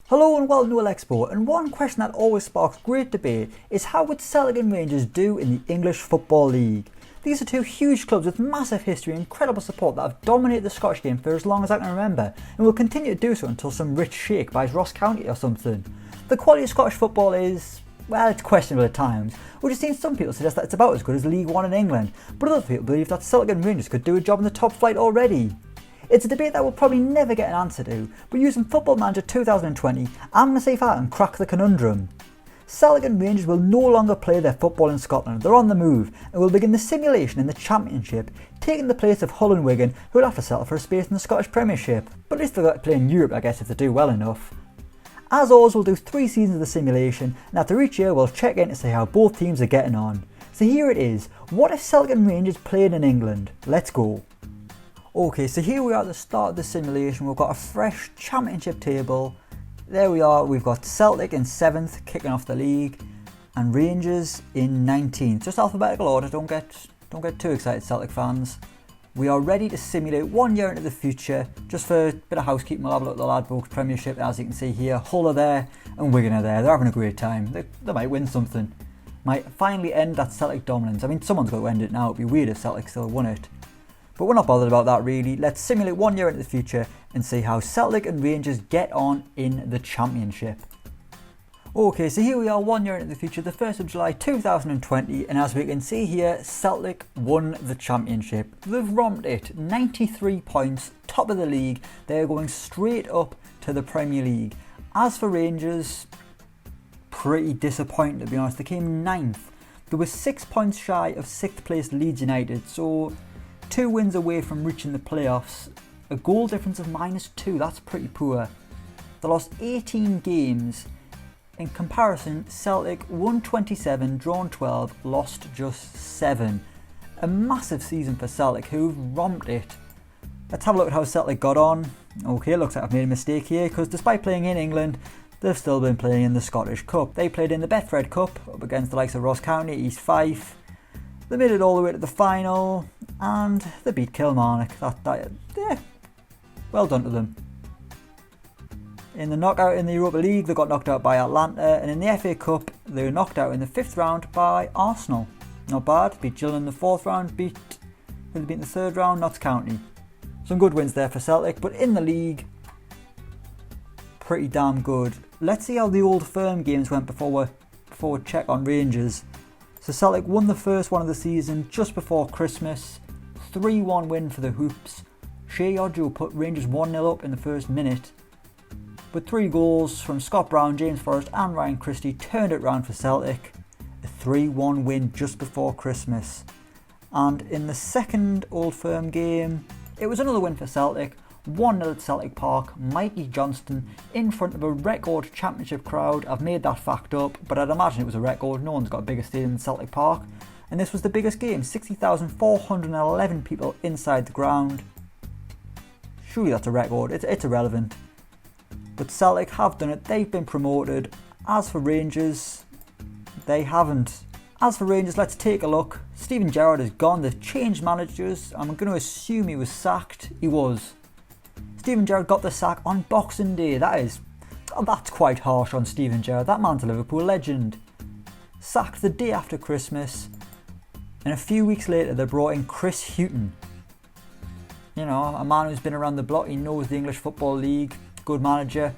Hello and welcome to Elecspo, and one question that always sparks great debate is how would Celtic and Rangers do in the English Football League? These are two huge clubs with massive history and incredible support that have dominated the Scottish game for as long as I can remember, and will continue to do so until some rich sheikh buys Ross County or something. The quality of Scottish football is, well, it's questionable at times, which has seen some people suggest that it's about as good as League One in England, but other people believe that Celtic and Rangers could do a job in the top flight already. It's a debate that we'll probably never get an answer to, but using Football Manager 2020, I'm going to see if I can crack the conundrum. Celtic and Rangers will no longer play their football in Scotland, they're on the move, and will begin the simulation in the Championship, taking the place of Hull and Wigan, who will have to settle for a space in the Scottish Premiership. But at least they'll get to play in Europe, I guess, if they do well enough. As always, we'll do 3 seasons of the simulation, and after each year we'll check in to see how both teams are getting on. So here it is, what if Celtic and Rangers played in England? Let's go. Okay, so here we are at the start of the simulation. We've got a fresh Championship table. There we are, we've got Celtic in 7th, kicking off the league, and Rangers in 19th. Just alphabetical order, don't get too excited, Celtic fans. We are ready to simulate 1 year into the future. Just for a bit of housekeeping, we'll have a look at the Ladbrokes Premiership. As you can see here, Hull are there and Wigan are there. They're having a great time. They might win something. Might finally end that Celtic dominance. I mean, someone's got to end it now. It'd be weird if Celtic still won it. But we're not bothered about that really. Let's simulate 1 year into the future and see how Celtic and Rangers get on in the Championship. Okay, so here we are 1 year into the future, the 1st of July 2020, and as we can see here, Celtic won the Championship. They've romped it, 93 points, top of the league. They're going straight up to the Premier League. As for Rangers, pretty disappointing to be honest. They came 9th. They were 6 points shy of 6th place Leeds United, so 2 wins away from reaching the playoffs. A goal difference of -2, that's pretty poor. They lost 18 games. In comparison, Celtic won 27, drawn 12, lost just 7. A massive season for Celtic, who've romped it. Let's have a look at how Celtic got on. Okay, looks like I've made a mistake here, because despite playing in England, they've still been playing in the Scottish Cup. They played in the Betfred Cup, up against the likes of Ross County, East Fife. They made it all the way to the final, and they beat Kilmarnock. Yeah, well done to them. In the knockout in the Europa League, they got knocked out by Atlanta, and in the FA Cup, they were knocked out in the 5th round by Arsenal. Not bad. Beat Gillingham in the 4th round, who they beat in the 3rd round? Notts County. Some good wins there for Celtic, but in the league, pretty damn good. Let's see how the Old Firm games went before we check on Rangers. So Celtic won the first one of the season just before Christmas. 3-1 win for the Hoops. Shea Ojo put Rangers 1-0 up in the first minute. But 3 goals from Scott Brown, James Forrest and Ryan Christie turned it round for Celtic. A 3-1 win just before Christmas. And in the second Old Firm game, it was another win for Celtic. 1-0 at Celtic Park, Mikey Johnston in front of a record Championship crowd. I've made that fact up, but I'd imagine it was a record. No one's got a bigger stadium than Celtic Park. And this was the biggest game, 60,411 people inside the ground. Surely that's a record, it's irrelevant. But Celtic have done it, they've been promoted. As for Rangers, they haven't. As for Rangers, let's take a look. Steven Gerrard is gone, they've changed managers. I'm going to assume he was sacked. He was. Steven Gerrard got the sack on Boxing Day. That's quite harsh on Steven Gerrard. That man's a Liverpool legend. Sacked the day after Christmas, and a few weeks later they brought in Chris Hughton. You know, a man who's been around the block, he knows the English Football League, good manager.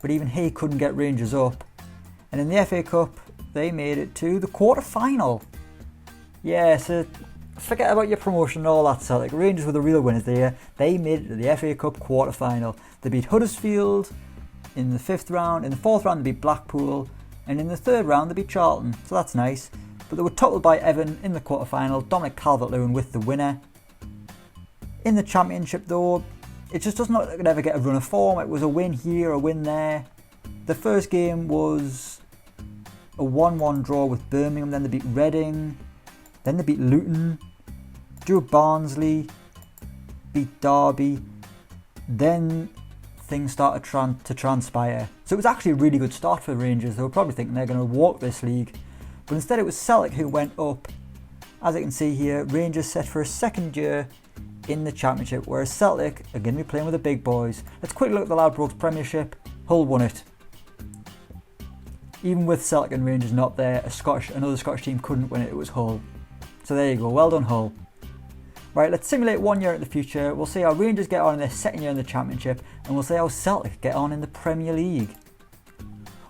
But even he couldn't get Rangers up. And in the FA Cup, they made it to the quarter-final. Yeah, so forget about your promotion and all that, Celtic. Rangers were the real winners there. They made it to the FA Cup quarter-final. They beat Huddersfield in the 5th round. In the 4th round, they beat Blackpool. And in the 3rd round, they beat Charlton. So that's nice. But they were toppled by Everton in the quarter-final. Dominic Calvert-Lewin with the winner. In the Championship, though, it just doesn't look like they could ever get a run of form. It was a win here, a win there. The first game was a 1-1 draw with Birmingham. Then they beat Reading. Then they beat Luton, drew Barnsley, beat Derby. Then things started to transpire. So it was actually a really good start for Rangers. They were probably thinking they're going to walk this league. But instead it was Celtic who went up. As you can see here, Rangers set for a 2nd year in the Championship, whereas Celtic are going to be playing with the big boys. Let's quickly look at the Ladbrokes Premiership. Hull won it. Even with Celtic and Rangers not there, another Scottish team couldn't win it. It was Hull. So there you go. Well done, Hull. Right, let's simulate 1 year in the future. We'll see how Rangers get on in their second year in the Championship, and we'll see how Celtic get on in the Premier League.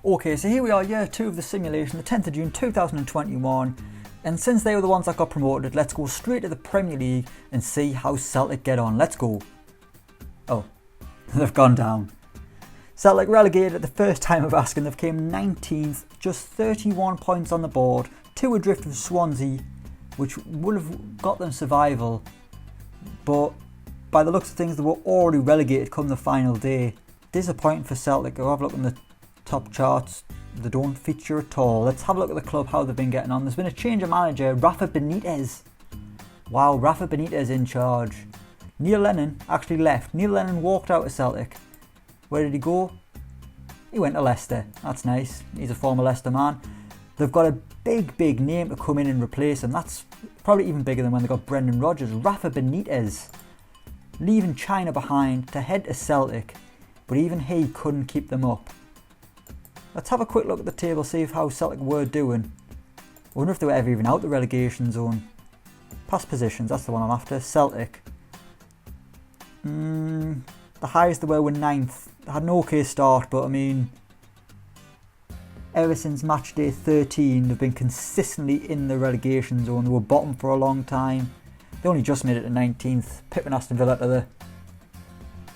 Okay, so here we are, year 2 of the simulation, the 10th of June 2021. And since they were the ones that got promoted, let's go straight to the Premier League and see how Celtic get on. Let's go. Oh, they've gone down. Celtic relegated at the first time of asking. They've came 19th, just 31 points on the board, 2 adrift of Swansea, which would have got them survival. But by the looks of things, they were already relegated come the final day. Disappointing for Celtic. Go have a look in the top charts. They don't feature at all. Let's have a look at the club, how they've been getting on. There's been a change of manager, Rafa Benitez. Wow, Rafa Benitez in charge. Neil Lennon actually left. Neil Lennon walked out of Celtic. Where did he go? He went to Leicester. That's nice. He's a former Leicester man. They've got a big name to come in and replace him. That's probably even bigger than when they got Brendan Rodgers. Rafa Benitez leaving China behind to head to Celtic, but even he couldn't keep them up. Let's have a quick look at the table, see how Celtic were doing. I wonder if they were ever even out the relegation zone. Past positions, that's the one I'm after. Celtic. The highest they were 9th. They had an okay start, but I mean, ever since match day 13, they've been consistently in the relegation zone. They were bottom for a long time. They only just made it to 19th. Pipping Aston Villa to the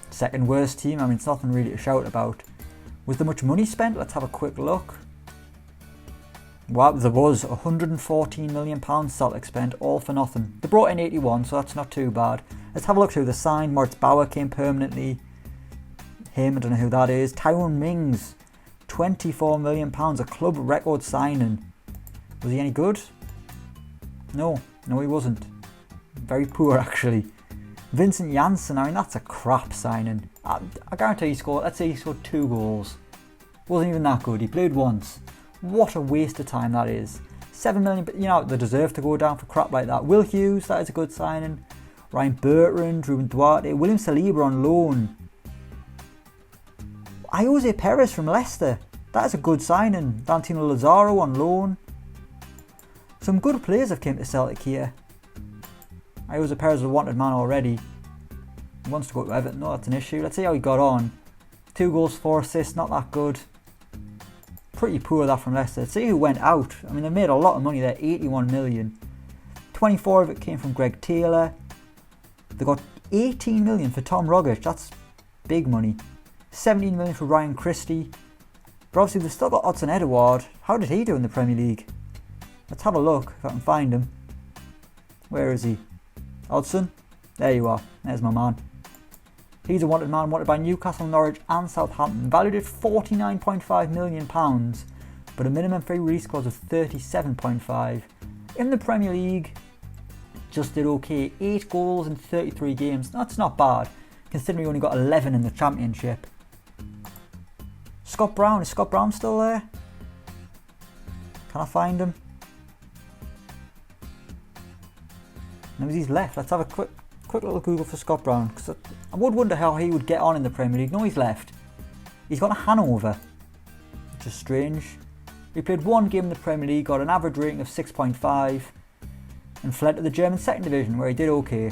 second worst team. I mean, it's nothing really to shout about. Was there much money spent? Let's have a quick look. Well, there was £114 million Celtic spent, all for nothing. They brought in 81, so that's not too bad. Let's have a look who they signed. Moritz Bauer came permanently. Him, I don't know who that is. Tyrone Mings, £24 million, a club record signing. Was he any good? No, he wasn't. Very poor, actually. Vincent Janssen, I mean, that's a crap signing. I guarantee he scored, let's say he scored 2 goals. Wasn't even that good, he played once. What a waste of time that is. 7 million, you know, they deserve to go down for crap like that. Will Hughes, that is a good signing. Ryan Bertrand, Ruben Duarte, William Saliba on loan. Jose Perez from Leicester, that is a good signing. Dantino Lazaro on loan. Some good players have came to Celtic here. Jose Perez is a wanted man already. He wants to go to Everton, no, that's an issue. Let's see how he got on. 2 goals, 4 assists, not that good. Pretty poor that from Leicester. Let's see who went out. I mean, they made a lot of money there, 81 million. 24 of it came from Greg Taylor. They got 18 million for Tom Rogic, that's big money. 17 million for Ryan Christie. But obviously they've still got Odson Edouard. How did he do in the Premier League? Let's have a look if I can find him. Where is he? Odson? There you are. There's my man. He's a wanted man, wanted by Newcastle, Norwich and Southampton. Valued at £49.5 million, but a minimum free release clause of 37.5. In the Premier League, just did okay. 8 goals in 33 games. That's not bad, considering he only got 11 in the Championship. Scott Brown, is Scott Brown still there? Can I find him? Maybe he's left. Let's have a quick little Google for Scott Brown, because I would wonder how he would get on in the Premier League. No, he's left. He's gone to Hanover, which is strange. He played 1 game in the Premier League, got an average rating of 6.5, and fled to the German second division, where he did okay.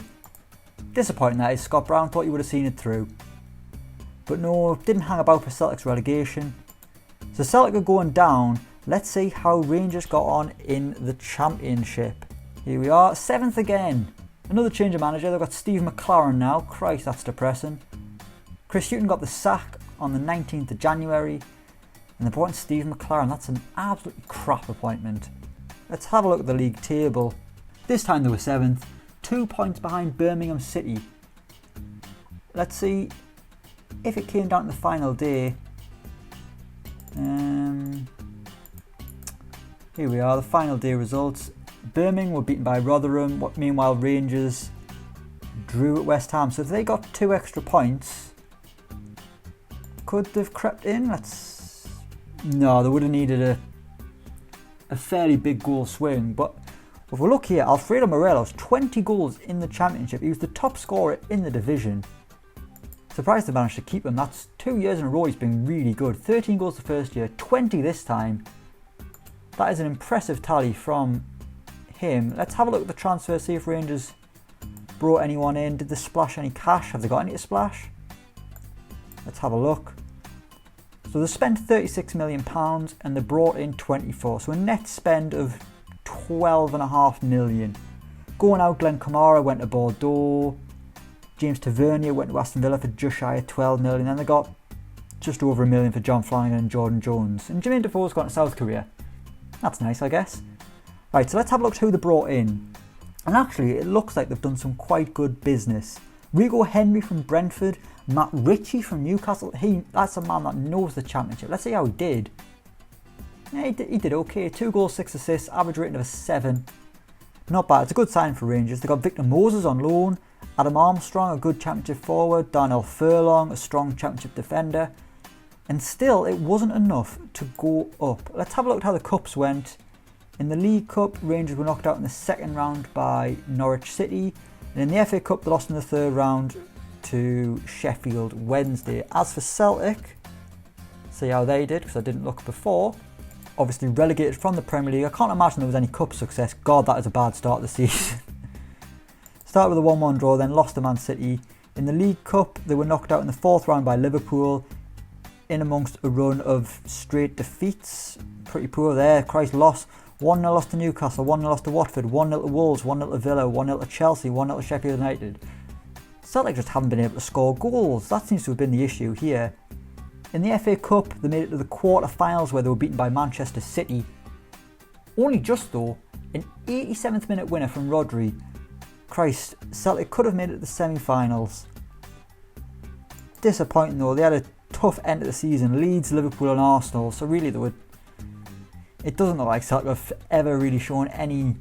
Disappointing that is. Scott Brown, thought you would have seen it through. But no, didn't hang about for Celtic's relegation. So Celtic are going down. Let's see how Rangers got on in the Championship. Here we are, 7th again. Another change of manager. They've got Steve McLaren now. Christ, that's depressing. Chris Hughton got the sack on the 19th of January. And they brought in Steve McLaren. That's an absolutely crap appointment. Let's have a look at the league table. This time they were 7th. 2 points behind Birmingham City. Let's see if it came down to the final day. Here we are, the final day results. Birmingham were beaten by Rotherham, meanwhile Rangers drew at West Ham. So if they got 2 extra points, could they have crept in? No, they would have needed a fairly big goal swing. But if we look here, Alfredo Morelos, 20 goals in the Championship. He was the top scorer in the division. So Surprised they managed to keep him. That's 2 years in a row he's been really good. 13 goals the first year, 20 this time. That is an impressive tally from him. Let's have a look at the transfer, see if Rangers brought anyone in. Did they splash any cash? Have they got any to splash? Let's have a look. So they spent £36 million and they brought in 24. So a net spend of £12.5 million. Going out, Glenn Kamara went to Bordeaux. James Tavernier went to Aston Villa for just shy of 12 million. Then they got just over $1 million for John Flanagan and Jordan Jones. And Jermaine Defoe's gone to South Korea. That's nice, I guess. Right, so let's have a look at who they brought in. And actually, it looks like they've done some quite good business. Rigo Henry from Brentford, Matt Ritchie from Newcastle. That's a man that knows the Championship. Let's see how he did. Yeah, he did okay. 2 goals, 6 assists, average rating of a 7. Not bad. It's a good sign for Rangers. They got Victor Moses on loan, Adam Armstrong, a good Championship forward, Darnell Furlong, a strong Championship defender. And still, it wasn't enough to go up. Let's have a look at how the Cups went. In the League Cup, Rangers were knocked out in the second round by Norwich City. And in the FA Cup, they lost in the third round to Sheffield Wednesday. As for Celtic, see how they did, because I didn't look before. Obviously relegated from the Premier League. I can't imagine there was any cup success. God, that is a bad start to the season. Started with a 1-1 draw, then lost to Man City. In the League Cup, they were knocked out in the fourth round by Liverpool, in amongst a run of straight defeats. Pretty poor there. Christ, loss. 1-0 loss to Newcastle, 1-0 loss to Watford, 1-0 to Wolves, 1-0 to Villa, 1-0 to Chelsea, 1-0 to Sheffield United. Celtic just haven't been able to score goals. That seems to have been the issue here. In the FA Cup, they made it to the quarter-finals where they were beaten by Manchester City. Only just though, an 87th minute winner from Rodri. Christ, Celtic could have made it to the semi-finals. Disappointing though, they had a tough end of the season. Leeds, Liverpool and Arsenal, so really it doesn't look like Celtic have ever really shown any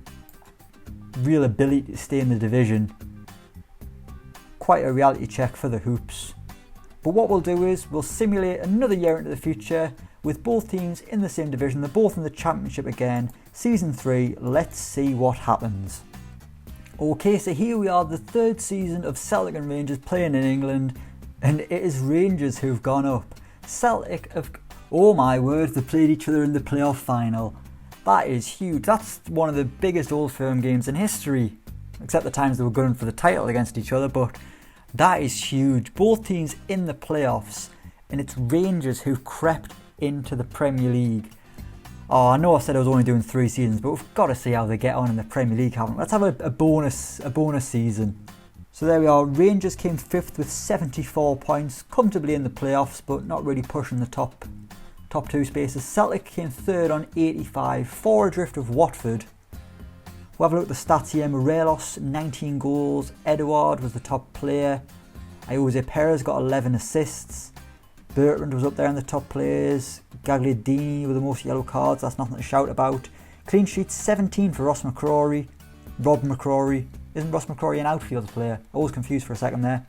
real ability to stay in the division. Quite a reality check for the Hoops. But what we'll do is we'll simulate another year into the future with both teams in the same division. They're both in the Championship again. Season 3, let's see what happens. Okay, so here we are, the third season of Celtic and Rangers playing in England, and it is Rangers who've gone up. Celtic have, oh my word, they played each other in the playoff final. That is huge. That's one of the biggest Old Firm games in history, except the times they were gunning for the title against each other, but that is huge. Both teams in the playoffs, and it's Rangers who've crept into the Premier League. Oh, I know I said I was only doing 3 seasons, but we've got to see how they get on in the Premier League, haven't we? Let's have a bonus season. So there we are. Rangers came 5th with 74 points, comfortably in the playoffs, but not really pushing the top 2 spaces. Celtic came 3rd on 85, 4 adrift of Watford. We'll have a look at the stats here. Morelos, 19 goals. Edouard was the top player. Jose Perez got 11 assists. Bertrand was up there in the top players. Gagliardini with the most yellow cards. That's nothing to shout about. Clean sheets, 17 for Ross McCrory. Rob McCrory. Isn't Ross McCrory an outfield player? I was confused for a second there.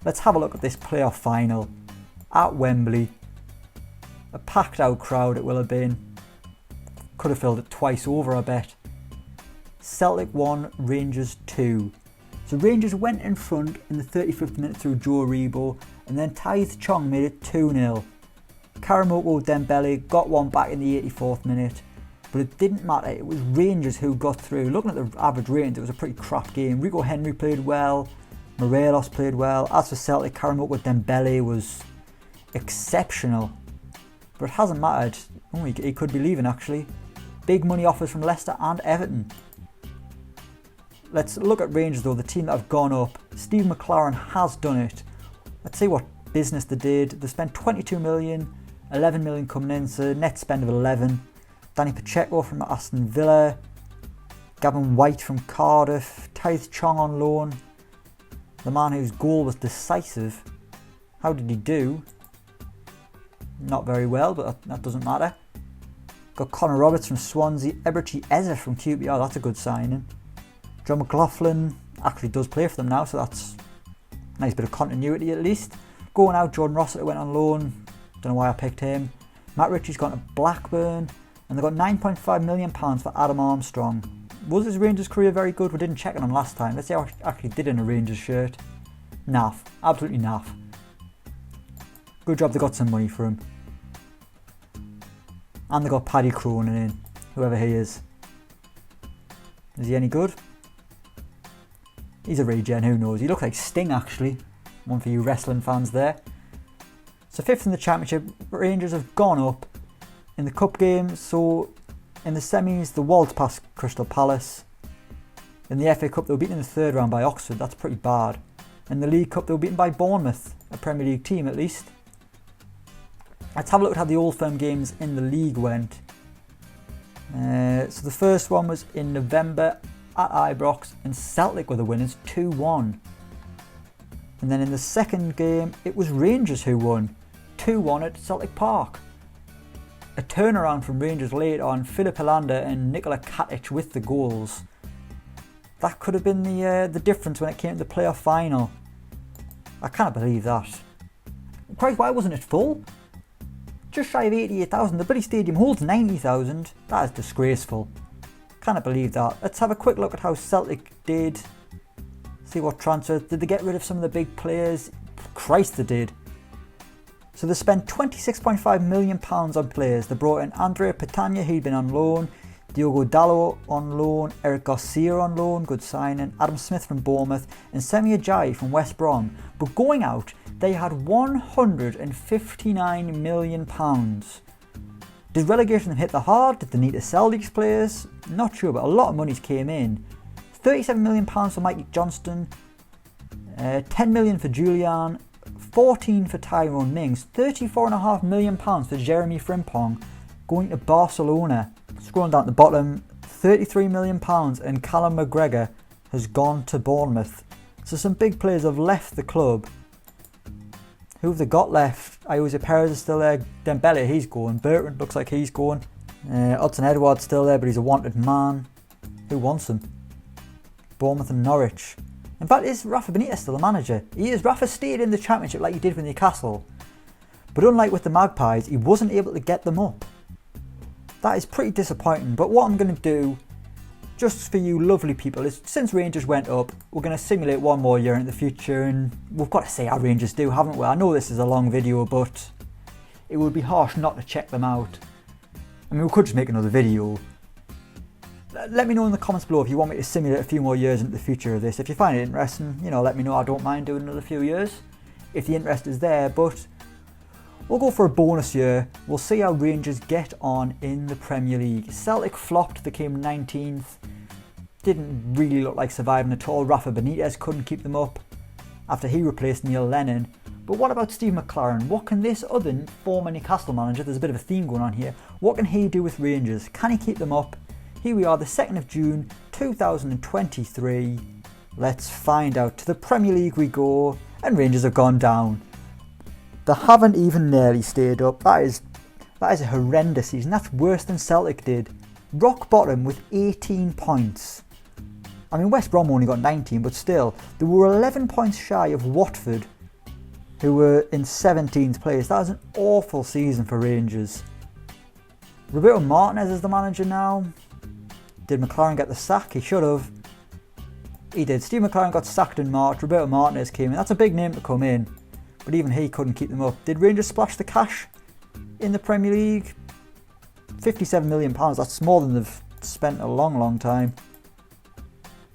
Let's have a look at this playoff final at Wembley. A packed out crowd it will have been. Could have filled it twice over, I bet. Celtic 1, Rangers 2. So Rangers went in front in the 35th minute through Joe Aribo, and then Taith Chong made it 2-0. Karamoko Dembele got one back in the 84th minute, but it didn't matter. It was Rangers who got through. Looking at the average ratings, it was a pretty crap game. Rigo Henry played well, Morelos played well. As for Celtic, Karamoko Dembele was exceptional, but it hasn't mattered. Oh, he could be leaving actually. Big money offers from Leicester and Everton. Let's look at Rangers though, the team that have gone up. Steve McLaren has done it. Let's see what business they did. They spent 22 million, 11 million coming in, so net spend of 11. Danny Pacheco from Aston Villa, Gavin White from Cardiff, Taith Chong on loan, the man whose goal was decisive. How did he do? Not very well, but that doesn't matter. Got Connor Roberts from Swansea, Eberechi Eze from QPR, that's a good signing. John McLaughlin actually does play for them now, so that's a nice bit of continuity at least. Going out, Jordan Rossiter went on loan, don't know why I picked him. Matt Ritchie's gone to Blackburn, and they've got £9.5 million for Adam Armstrong. Was his Rangers career very good? We didn't check on him last time. Let's see how he actually did in a Rangers shirt. Naff, absolutely naff. Good job they got some money for him. And they got Paddy Cronin in, whoever he is. Is he any good? He's a regen, who knows? He looks like Sting actually. One for you wrestling fans there. So 5th in the Championship, Rangers have gone up in the cup game. So in the semis, the Wolves passed Crystal Palace. In the FA Cup, they were beaten in the 3rd round by Oxford. That's pretty bad. In the League Cup, they were beaten by Bournemouth, a Premier League team at least. Let's have a look at how the Old Firm games in the league went. So the first one was in November at Ibrox, and Celtic were the winners, 2-1. And then in the second game, it was Rangers who won, 2-1 at Celtic Park. A turnaround from Rangers late on, Filip Helander and Nikola Katic with the goals. That could have been the difference when it came to the playoff final. I can't believe that. Christ, why wasn't it full? Just shy of 88,000. The bloody stadium holds 90,000. That is disgraceful. Cannot believe that. Let's have a quick look at how Celtic did. See what transfers. Did they get rid of some of the big players? Christ, they did. So they spent £26.5 million on players. They brought in Andrea Petagna, who'd been on loan. Diogo Dalot on loan, Eric Garcia on loan, good signing, Adam Smith from Bournemouth, and Semi Ajayi from West Brom. But going out, they had £159 million. Did relegation hit the hard? Did they need to sell these players? Not sure, but a lot of money came in. £37 million for Mikey Johnston, £10 million for Julian, 14 for Tyrone Mings, £34.5 million for Jeremy Frimpong, going to Barcelona. Scrolling down to the bottom, £33 million, and Callum McGregor has gone to Bournemouth. So some big players have left the club. Who have they got left? Jose Perez is still there. Dembele, he's going. Bertrand looks like he's going. Hudson Edward's still there, but he's a wanted man. Who wants him? Bournemouth and Norwich. In fact, is Rafa Benitez still the manager? He is. Rafa stayed in the Championship like he did with Newcastle. But unlike with the Magpies, he wasn't able to get them up. That is pretty disappointing, but what I'm going to do, just for you lovely people, is since Rangers went up, we're going to simulate one more year in the future, and we've got to say how Rangers do, haven't we? I know this is a long video, but it would be harsh not to check them out. I mean, we could just make another video. Let me know in the comments below if you want me to simulate a few more years into the future of this. If you find it interesting, let me know. I don't mind doing another few years, if the interest is there, but we'll go for a bonus year. We'll see how Rangers get on in the Premier League. Celtic flopped, they came 19th. Didn't really look like surviving at all. Rafa Benitez couldn't keep them up after he replaced Neil Lennon. But what about Steve McLaren? What can this other former Newcastle manager, there's a bit of a theme going on here, what can he do with Rangers? Can he keep them up? Here we are, the 2nd of June 2023. Let's find out. To the Premier League we go, and Rangers have gone down. They haven't even nearly stayed up. That is a horrendous season. That's worse than Celtic did. Rock bottom with 18 points. I mean, West Brom only got 19, but still, they were 11 points shy of Watford, who were in 17th place. That was an awful season for Rangers. Roberto Martinez is the manager now. Did McLaren get the sack? He should have. He did. Steve McLaren got sacked in March. Roberto Martinez came in. That's a big name to come in. But even he couldn't keep them up. Did Rangers splash the cash in the Premier League? £57 million. That's more than they've spent a long time.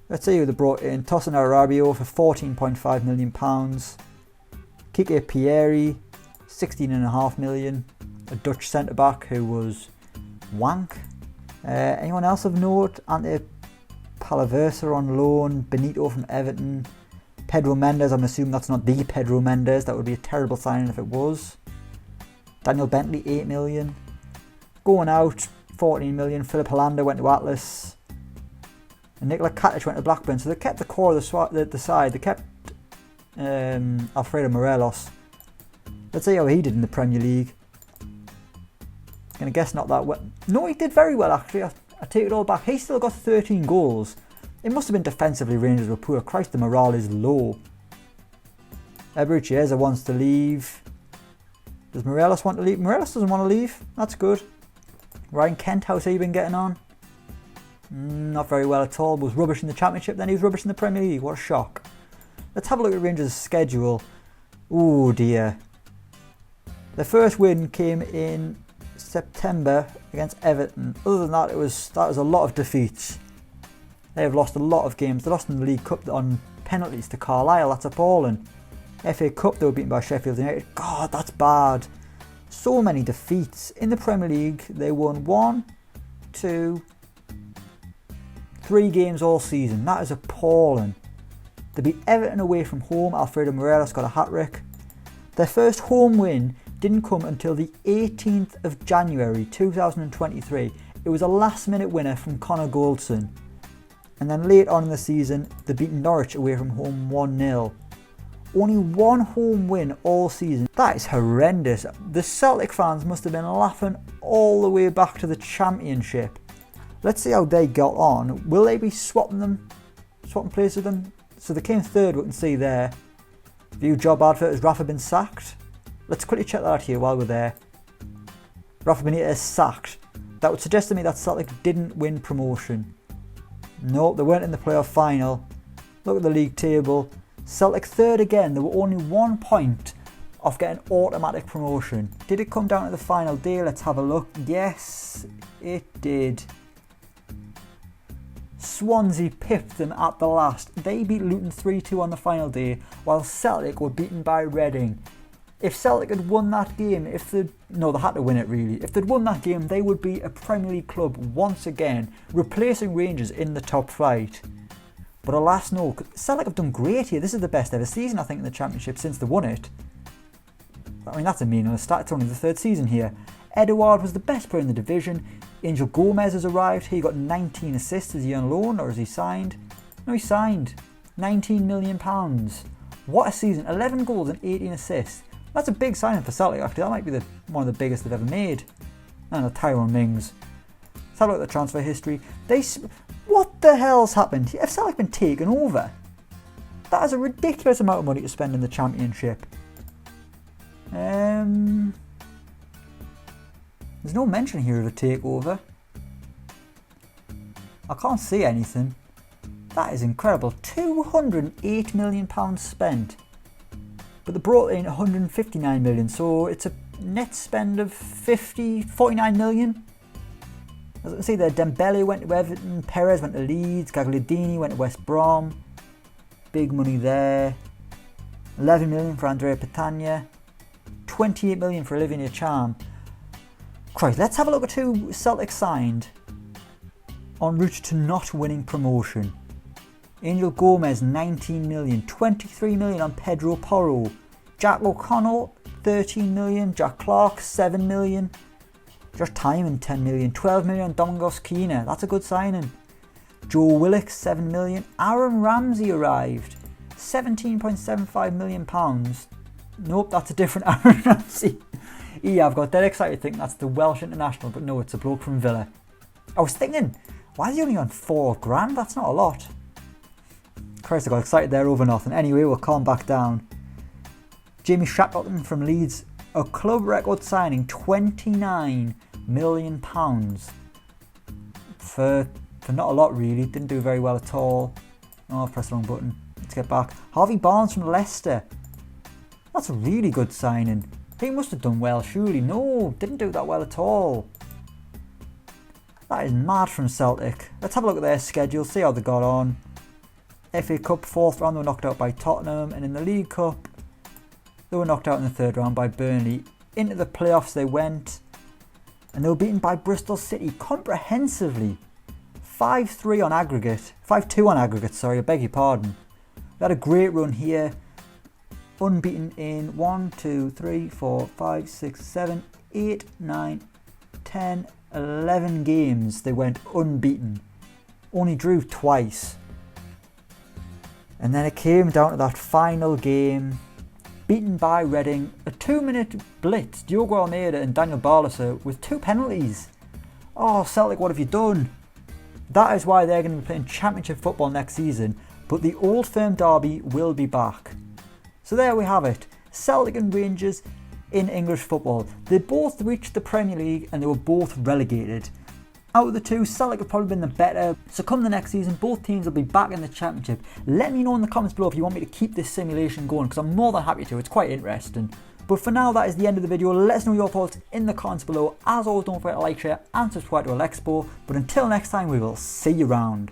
Let's see who they brought in. Tosin Arabio for £14.5 million. Kike Pieri, £16.5 million. A Dutch centre-back who was wank. Anyone else of note? Ante Palaversa on loan. Benito from Everton. Pedro Mendes, I'm assuming that's not the Pedro Mendes. That would be a terrible signing if it was. Daniel Bentley, £8 million. Going out, £14 million. Filip Helander went to Atlas. And Nikola Katic went to Blackburn. So they kept the core of the side. They kept Alfredo Morelos. Let's see how he did in the Premier League. Gonna guess not that well. No, he did very well actually. I take it all back. He still got 13 goals. It must have been defensively Rangers were poor. Christ, the morale is low. Eberechi Chiesa wants to leave. Does Morelos want to leave? Morelos doesn't want to leave. That's good. Ryan Kent, how's he been getting on? Not very well at all. Was rubbish in the Championship, then he was rubbish in the Premier League. What a shock. Let's have a look at Rangers' schedule. Oh dear. The first win came in September against Everton. Other than that, that was a lot of defeats. They have lost a lot of games. They lost in the League Cup on penalties to Carlisle. That's appalling. FA Cup, they were beaten by Sheffield United. God, that's bad. So many defeats. In the Premier League, they won 1, 2, 3 games all season. That is appalling. They beat Everton away from home. Alfredo Morelos got a hat-trick. Their first home win didn't come until the 18th of January 2023. It was a last-minute winner from Connor Goldson. And then late on in the season, they beat Norwich away from home 1-0. Only one home win all season. That is horrendous. The Celtic fans must have been laughing all the way back to the Championship. Let's see how they got on. Will they be swapping places with them? So they came third, we can see there. View job advert, has Rafa been sacked? Let's quickly check that out here while we're there. Rafa Benitez sacked. That would suggest to me that Celtic didn't win promotion. No, they weren't in the playoff final. Look at the league table. Celtic third again. They were only 1 point off getting automatic promotion. Did it come down to the final day? Let's have a look. Yes, it did. Swansea pipped them at the last. They beat Luton 3-2 on the final day, while Celtic were beaten by Reading. If Celtic had won that game, they had to win it really. If they'd won that game, they would be a Premier League club once again, replacing Rangers in the top flight. But alas no, Celtic have done great here. This is the best ever season, I think, in the Championship since they won it. I mean, that's a meaningless stat. It's only the third season here. Edouard was the best player in the division. Angel Gomez has arrived. He got 19 assists. Is he on loan or is he signed? No, he signed. £19 million. What a season. 11 goals and 18 assists. That's a big signing for Celtic, actually. That might be one of the biggest they've ever made. And Tyrone Mings. Let's have a look at the transfer history. What the hell's happened? Have Celtic been taken over? That is a ridiculous amount of money to spend in the Championship. There's no mention here of a takeover. I can't see anything. That is incredible. £208 million spent. But they brought in 159 million, so it's a net spend of 49 million. As you can see there, Dembele went to Everton, Perez went to Leeds, Gagliardini went to West Brom. Big money there. 11 million for Andrea Petagna. 28 million for Olivier Charm. Christ, let's have a look at who Celtic signed en route to not winning promotion. Angel Gomez, 19 million. 23 million on Pedro Porro. Jack O'Connell, 13 million. Jack Clark, 7 million. Josh Timon, 10 million. 12 million on Domingos Quina. That's a good signing. Joe Willock, 7 million. Aaron Ramsey arrived. £17.75 million. Nope, that's a different Aaron Ramsey. Yeah, I've got dead excited thinking that's the Welsh international, but no, it's a bloke from Villa. I was thinking, why is he only on £4,000? That's not a lot. Christ, I got excited there over nothing. Anyway, we'll calm back down. Jamie Shackleton from Leeds, a club record signing, £29 million. For not a lot really, didn't do very well at all. Oh, I've pressed the wrong button. Let's get back. Harvey Barnes from Leicester. That's a really good signing. He must have done well, surely. No, didn't do that well at all. That is mad from Celtic. Let's have a look at their schedule, see how they got on. FA Cup 4th round, they were knocked out by Tottenham, and in the League Cup they were knocked out in the 3rd round by Burnley. Into the playoffs they went, and they were beaten by Bristol City comprehensively. 5-3 on aggregate, 5-2 on aggregate, sorry, I beg your pardon. They had a great run here, unbeaten in 1, 2, 3, 4, 5, 6, 7, 8, 9, 10, 11 games they went unbeaten. Only drew twice. And then it came down to that final game, beaten by Reading, a 2-minute blitz, Diogo Almeida and Daniel Barlaser with 2 penalties. Oh, Celtic, what have you done? That is why they're going to be playing Championship football next season, but the Old Firm derby will be back. So there we have it, Celtic and Rangers in English football. They both reached the Premier League and they were both relegated. Out of the two, Celtic have probably been the better. So come the next season, both teams will be back in the Championship. Let me know in the comments below if you want me to keep this simulation going, because I'm more than happy to. It's quite interesting. But for now, that is the end of the video. Let us know your thoughts in the comments below. As always, don't forget to like, share and subscribe to Elecspo. But until next time, we will see you round.